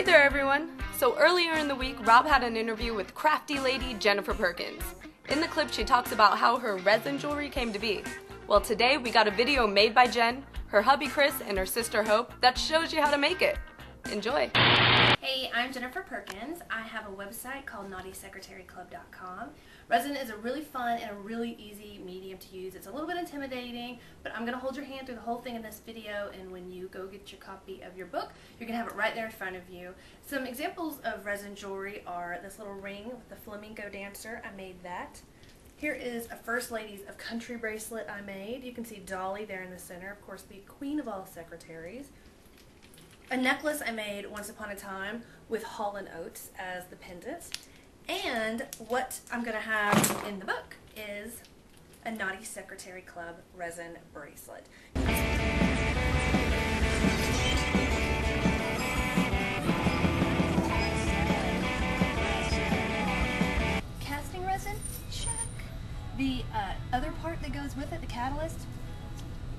Hey there everyone! So earlier in the week, Rob had an interview with crafty lady Jennifer Perkins. In the clip, she talks about how her resin jewelry came to be. Well, today we got a video made by Jen, her hubby Chris, and her sister Hope that shows you how to make it. Enjoy! Hey, I'm Jennifer Perkins. I have a website called naughtysecretaryclub.com. Resin is a really fun and a really easy medium to use. It's a little bit intimidating, but I'm going to hold your hand through the whole thing in this video, and when you go get your copy of your book, you're going to have it right there in front of you. Some examples of resin jewelry are this little ring with the flamingo dancer. I made that. Here is a First Ladies of Country bracelet I made. You can see Dolly there in the center, of course the queen of all secretaries. A necklace I made once upon a time with Hall & Oates as the pendant. And what I'm going to have in the book is a Naughty Secretary Club resin bracelet. Casting resin? Check. The other part that goes with it, the catalyst,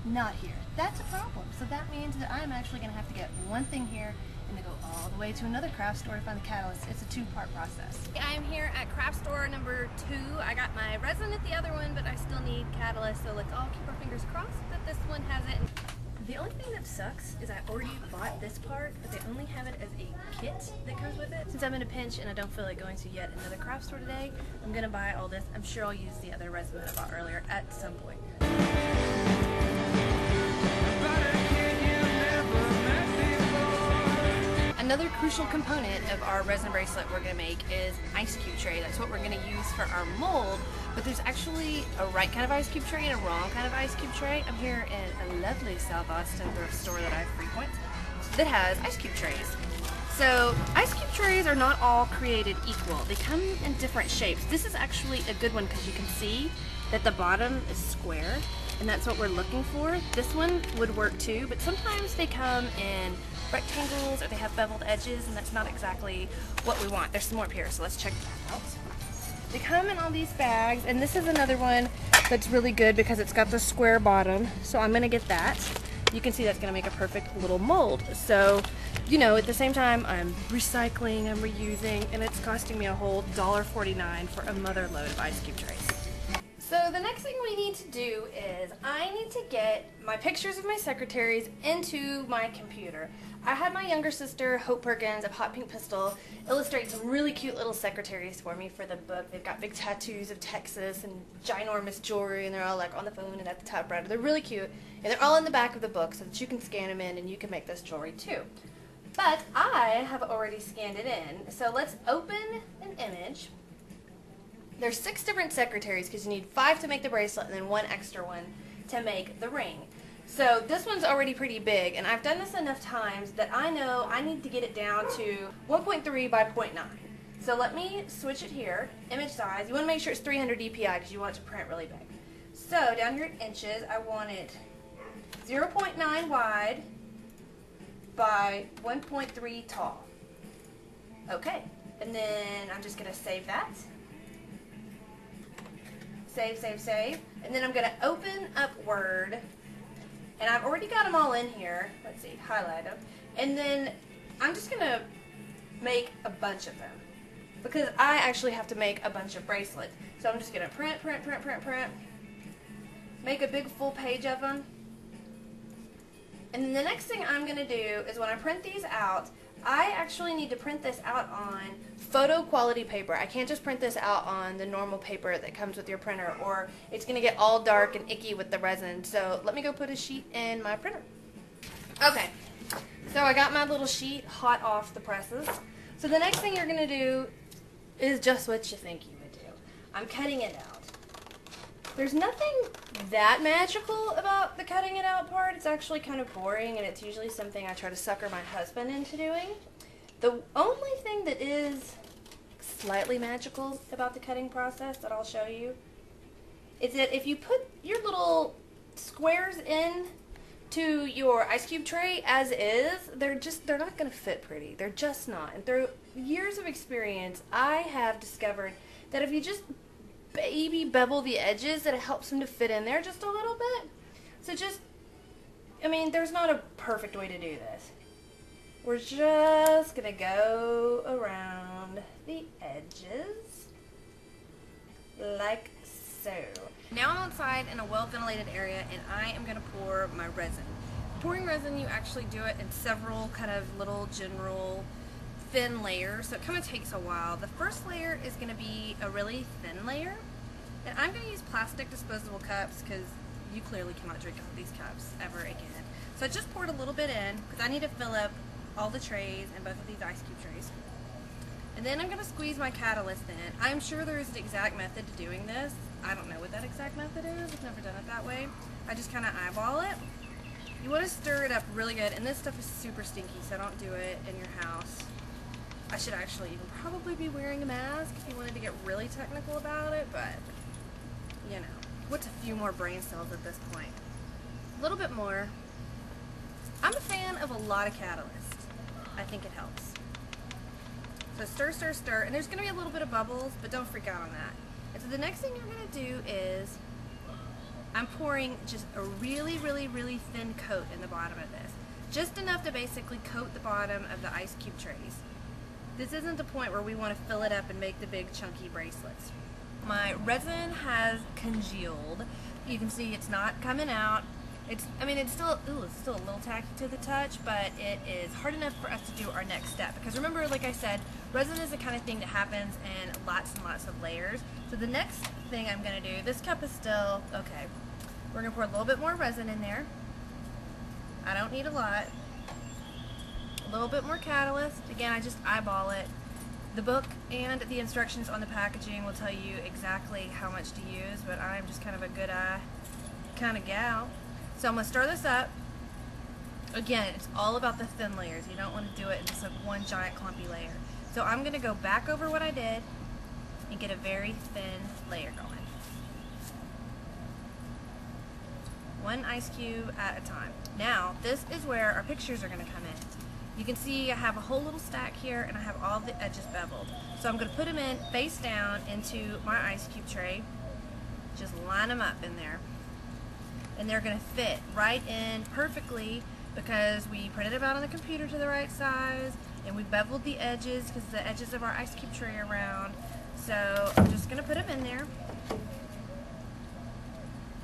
not here. That's a problem. So that means that I'm actually going to have to get one thing here and to go all the way to another craft store to find the catalyst. It's a two-part process. I am here at craft store number 2. I got my resin at the other one, but I still need catalyst, so let's all keep our fingers crossed that this one has it. The only thing that sucks is I already bought this part, but they only have it as a kit that comes with it. Since I'm in a pinch and I don't feel like going to yet another craft store today, I'm going to buy all this. I'm sure I'll use the other resin that I bought earlier at some point. Another crucial component of our resin bracelet we're going to make is ice cube tray. That's what we're going to use for our mold, but there's actually a right kind of ice cube tray and a wrong kind of ice cube tray. I'm here in a lovely South Austin thrift store that I frequent that has ice cube trays. So ice cube trays are not all created equal. They come in different shapes. This is actually a good one because you can see that the bottom is square, and that's what we're looking for. This one would work too, but sometimes they come in rectangles or they have beveled edges, and that's not exactly what we want. There's some more up here, so let's check that out. They come in all these bags, and this is another one that's really good because it's got the square bottom, so I'm gonna get that. You can see that's gonna make a perfect little mold. So, you know, at the same time, I'm recycling, I'm reusing, and it's costing me a whole $1.49 for a mother load of ice cube trays. So the next thing we need to do is I need to get my pictures of my secretaries into my computer. I had my younger sister, Hope Perkins of Hot Pink Pistol, illustrate some really cute little secretaries for me for the book. They've got big tattoos of Texas and ginormous jewelry, and they're all like on the phone and at the typewriter. They're really cute, and they're all in the back of the book so that you can scan them in and you can make this jewelry too. But I have already scanned it in, so let's open an image. There's 6 different secretaries because you need 5 to make the bracelet and then 1 extra one to make the ring. So this one's already pretty big, and I've done this enough times that I know I need to get it down to 1.3 by 0.9. So let me switch it here. Image size, you want to make sure it's 300 dpi because you want it to print really big. So down here at inches, I want it 0.9 wide by 1.3 tall. Okay, and then I'm just going to save that. Save, save, save. And then I'm going to open up Word. And I've already got them all in here. Let's see, highlight them. And then I'm just going to make a bunch of them, because I actually have to make a bunch of bracelets. So I'm just going to print, print, print, print, print. Make a big full page of them. And then the next thing I'm going to do is when I print these out, I actually need to print this out on photo quality paper. I can't just print this out on the normal paper that comes with your printer, or it's going to get all dark and icky with the resin. So let me go put a sheet in my printer. Okay, so I got my little sheet hot off the presses. So the next thing you're going to do is just what you think you would do. I'm cutting it out. There's nothing that magical about the cutting it out part. It's actually kind of boring, and it's usually something I try to sucker my husband into doing. The only thing that is slightly magical about the cutting process that I'll show you is that if you put your little squares in to your ice cube tray as is, they're not going to fit pretty. They're just not. And through years of experience, I have discovered that if you just baby bevel the edges, that it helps them to fit in there just a little bit. So just, I mean, there's not a perfect way to do this. we're just gonna go around the edges like so. Now I'm outside in a well-ventilated area and I am gonna pour my resin. Pouring resin, you actually do it in several kind of little general thin layers, so it kind of takes a while. The first layer is gonna be a really thin layer, and I'm gonna use plastic disposable cups because you clearly cannot drink out of these cups ever again. So I just poured a little bit in because I need to fill up all the trays and both of these ice cube trays. And then I'm going to squeeze my catalyst in. I'm sure there is an exact method to doing this. I don't know what that exact method is. I've never done it that way. I just kind of eyeball it. You want to stir it up really good, and this stuff is super stinky, so don't do it in your house. I should actually even probably be wearing a mask if you wanted to get really technical about it, but you know, what's a few more brain cells at this point? A little bit more. I'm a fan of a lot of catalyst. I think it helps. So stir, stir, stir, and there's going to be a little bit of bubbles, but don't freak out on that. And so the next thing you're going to do is I'm pouring just a really, really, really thin coat in the bottom of this. Just enough to basically coat the bottom of the ice cube trays. This isn't the point where we want to fill it up and make the big chunky bracelets. My resin has congealed. You can see it's not coming out. It's still a little tacky to the touch, but it is hard enough for us to do our next step. Because remember, like I said, resin is the kind of thing that happens in lots and lots of layers. So the next thing I'm going to do, this cup is still, okay, we're going to pour a little bit more resin in there. I don't need a lot. A little bit more catalyst. Again, I just eyeball it. The book and the instructions on the packaging will tell you exactly how much to use, but I'm just kind of a good eye kind of gal. So I'm going to stir this up. Again, it's all about the thin layers. You don't want to do it in just like one giant clumpy layer. So I'm going to go back over what I did and get a very thin layer going. One ice cube at a time. Now, this is where our pictures are going to come in. You can see I have a whole little stack here and I have all the edges beveled. So I'm going to put them in face down into my ice cube tray. Just line them up in there. And they're going to fit right in perfectly because we printed them out on the computer to the right size and we beveled the edges because the edges of our ice cube tray are round. So I'm just going to put them in there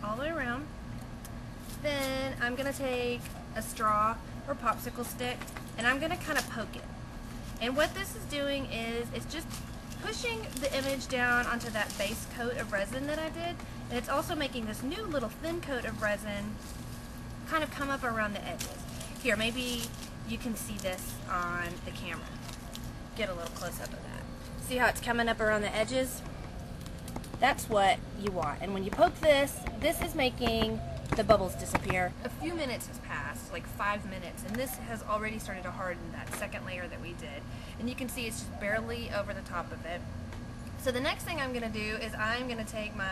all the way around. Then I'm going to take a straw or popsicle stick and I'm going to kind of poke it. And what this is doing is it's just pushing the image down onto that base coat of resin that I did, and it's also making this new little thin coat of resin kind of come up around the edges. Here, maybe you can see this on the camera. Get a little close up of that. See how it's coming up around the edges? That's what you want. And when you poke this, this is making the bubbles disappear. A few minutes has passed, like 5 minutes, and this has already started to harden that second layer that we did. And you can see it's just barely over the top of it. So the next thing I'm going to do is I'm going to take my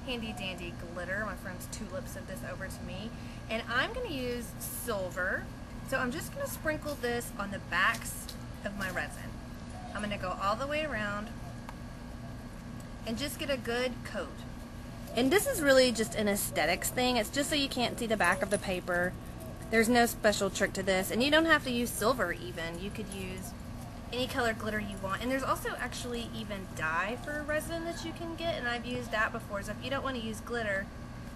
handy dandy glitter, my friend's Tulip sent this over to me, and I'm going to use silver. So I'm just going to sprinkle this on the backs of my resin. I'm going to go all the way around and just get a good coat. And this is really just an aesthetics thing. It's just so you can't see the back of the paper. There's no special trick to this, and you don't have to use silver even. You could use any color glitter you want. And there's also actually even dye for resin that you can get, and I've used that before. So if you don't want to use glitter,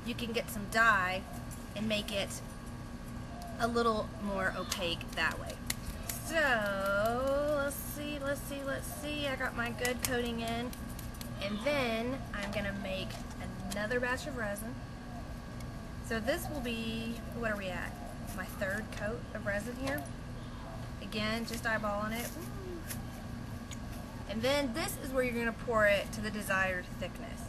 you can get some dye and make it a little more opaque that way. So let's see. I got my good coating in, and then I'm gonna make another batch of resin. So this will be, what are we at? My third coat of resin here. Again, just eyeballing it. And then this is where you're going to pour it to the desired thickness.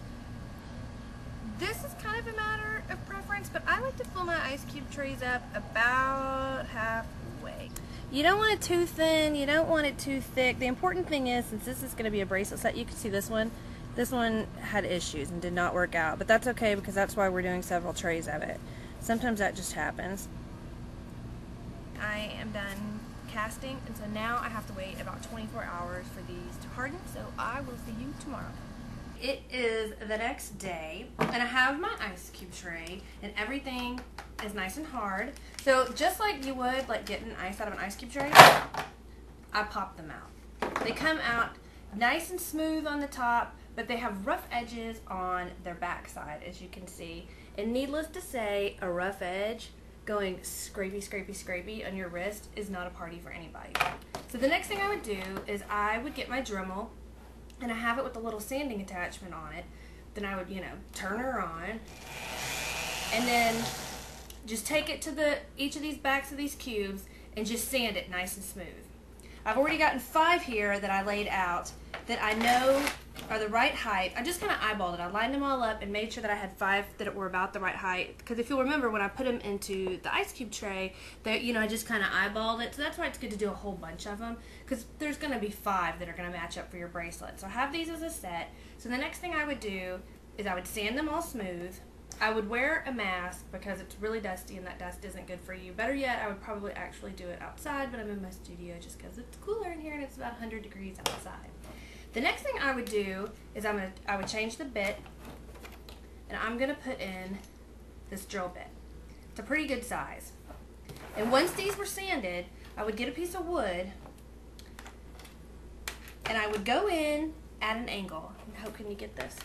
This is kind of a matter of preference, but I like to fill my ice cube trays up about halfway. You don't want it too thin, you don't want it too thick. The important thing is, since this is going to be a bracelet set, you can see this one had issues and did not work out, but that's okay because that's why we're doing several trays of it. Sometimes that just happens. I am done casting, and so now I have to wait about 24 hours for these to harden, so I will see you tomorrow. It is the next day, and I have my ice cube tray, and everything is nice and hard. So just like you would like getting ice out of an ice cube tray, I pop them out. They come out nice and smooth on the top, but they have rough edges on their back side, as you can see. And needless to say, a rough edge going scrapey, scrapey, scrapey on your wrist is not a party for anybody. So the next thing I would do is I would get my Dremel, and I have it with a little sanding attachment on it. Then I would, turn her on, and then just take it to each of these backs of these cubes and just sand it nice and smooth. I've already gotten 5 here that I laid out that I know are the right height. I just kind of eyeballed it. I lined them all up and made sure that I had 5 that were about the right height. Because if you'll remember, when I put them into the ice cube tray, I just kind of eyeballed it. So that's why it's good to do a whole bunch of them. Because there's going to be 5 that are going to match up for your bracelet. So I have these as a set. So the next thing I would do is I would sand them all smooth. I would wear a mask because it's really dusty and that dust isn't good for you. Better yet, I would probably actually do it outside, but I'm in my studio just because it's cooler in here and it's about 100 degrees outside. The next thing I would do is I would change the bit, and I'm going to put in this drill bit. It's a pretty good size. And once these were sanded, I would get a piece of wood, and I would go in at an angle. How can you get this?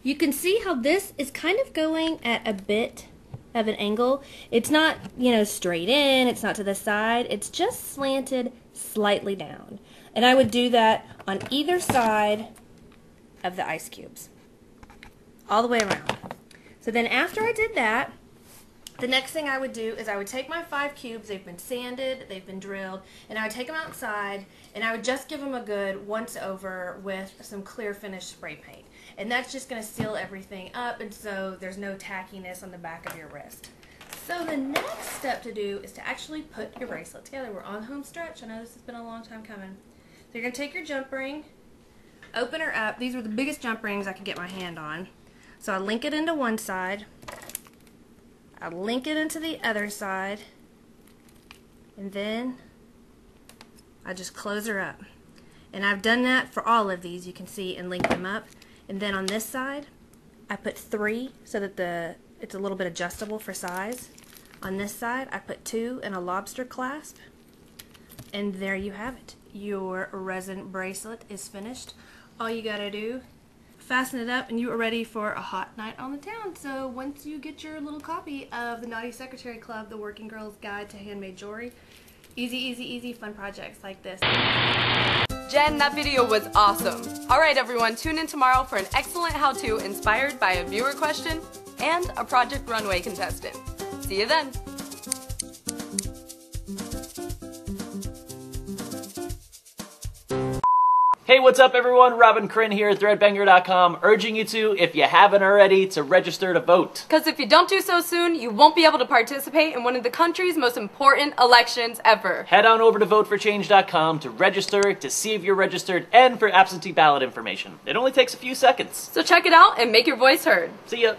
You can see how this is kind of going at a bit of an angle. It's not, straight in, it's not to the side, it's just slanted slightly down. And I would do that on either side of the ice cubes, all the way around. So then after I did that, the next thing I would do is I would take my 5 cubes, they've been sanded, they've been drilled, and I would take them outside and I would just give them a good once over with some clear finish spray paint. And that's just going to seal everything up, and so there's no tackiness on the back of your wrist. So the next step to do is to actually put your bracelet together. We're on the home stretch. I know this has been a long time coming. So you're going to take your jump ring, open her up. These were the biggest jump rings I could get my hand on. So I link it into one side. I link it into the other side. And then I just close her up. And I've done that for all of these, you can see, and link them up. And then on this side, I put 3 so that it's a little bit adjustable for size. On this side, I put 2 and a lobster clasp. And there you have it. Your resin bracelet is finished. All you gotta do, fasten it up, and you are ready for a hot night on the town. So once you get your little copy of the Naughty Secretary Club, the Working Girl's Guide to Handmade Jewelry, easy, easy, easy fun projects like this. Jen, that video was awesome. Alright everyone, tune in tomorrow for an excellent how-to inspired by a viewer question and a Project Runway contestant. See you then! Hey, what's up everyone? Robin Crin here at Threadbanger.com, urging you to, if you haven't already, to register to vote. Because if you don't do so soon, you won't be able to participate in one of the country's most important elections ever. Head on over to voteforchange.com to register, to see if you're registered, and for absentee ballot information. It only takes a few seconds. So check it out and make your voice heard. See ya!